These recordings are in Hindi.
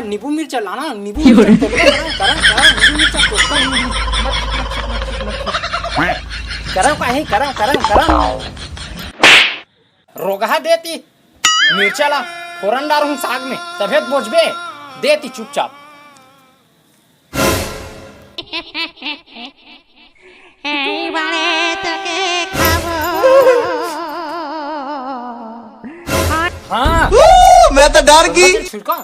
नींबू मिर्चा लाना, नींबू मिर्चा करा रोगहा देती मिर्चा ला फोरन डाल हूँ साग में तबियत बोझबे देती चुपचाप। हाँ मैं तो डर गई। छिड़का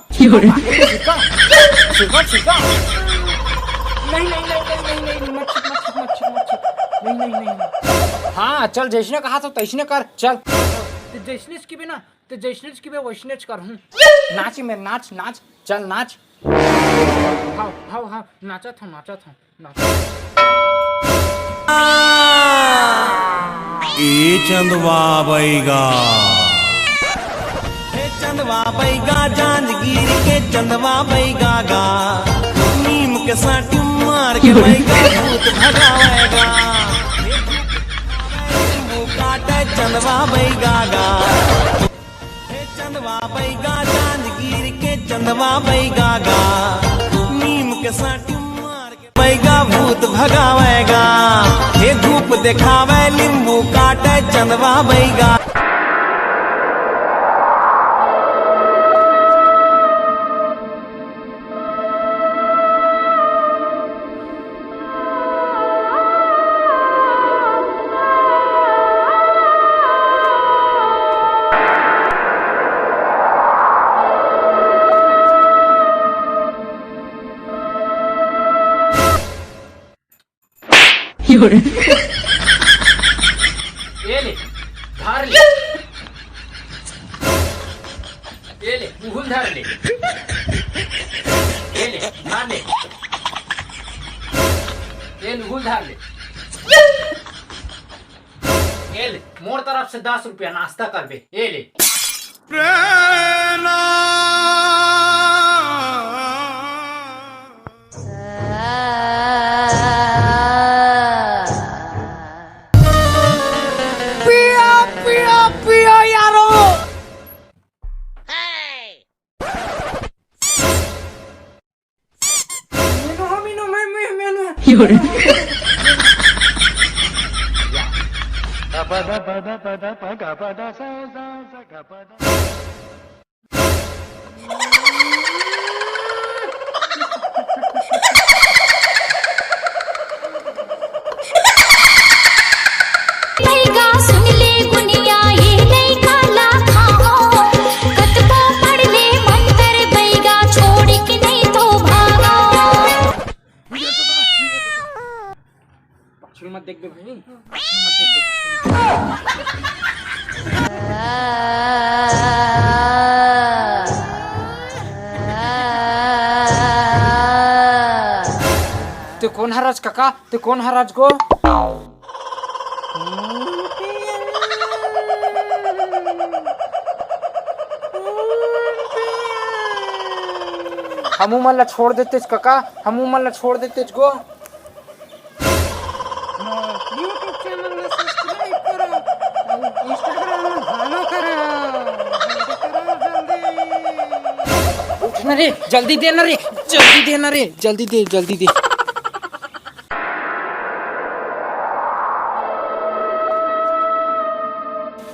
नहीं। हाँ चल जैसने कहा तो तैसने कर चल। जैसने की भी ना तो जैसने की भी वैसने कर हूँ। नाच में नाच चल नाच। हाँ नाचा था। ए चंदवा बैगा जांजगीर के चंदवा बैगा गा नीम के साटी मार के बैगा भूत भगावेगा काटे चंदवा बैगा गा चंदवा बैगा जांजगीर के चंदवा बैगा गा नीम के साटी मार के बैगा भूत भगावेगा हे धूप दिखावे नींबू काटे चंदवा बैगा। ये ले धार ले, ये ले मुहुल धार ले, ये ले धार ले, ये मुहुल धार ले, ये ले मोर तरफ से 10 रुपया नाश्ता कर बे। ये ले मत देख बे भाई, मत देख ते कौन हराज काका, ते कौन हराज को हमू मन ला छोड़ देते काका, हमू मन ला छोड़ देते गो। यूट्यूब चैनल में सब्सक्राइब करो, इंस्टाग्राम में फॉलो करो, जल्दी उठ ना रे, जल्दी दे ना रे, जल्दी दे।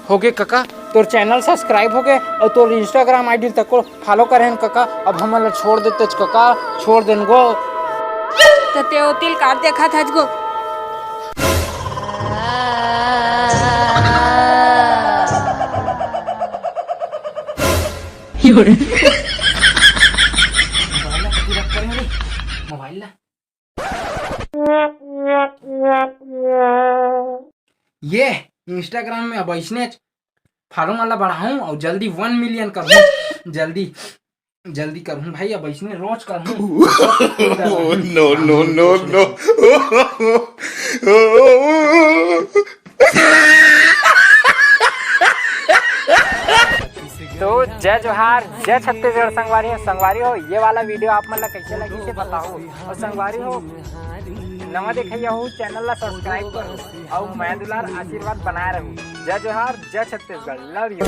हो गए काका, तोर चैनल सब्सक्राइब हो गए और तोर इंस्टाग्राम आईडी तक को फॉलो करें काका। अब हम छोड़ देते काका, छोड़ देन गो तो ते तिल काट देखा था गो। मोबाइल ये इंस्टाग्राम में अब इसने फॉलो वाला बढ़ाऊं और जल्दी 1 मिलियन करूं, जल्दी करूं भाई। अब इसने रोज करूं। नो तो जय जोहार, जय छत्तीसगढ़ संगवारी हो। ये वाला वीडियो आप मन ला कैसे लगी से बताओ, और संगवारी हो नवा देखिए हो चैनल ला सब्सक्राइब करो और मैं दुलार आशीर्वाद बनाए रहूं। जय जोहार, जय छत्तीसगढ़, लव यू।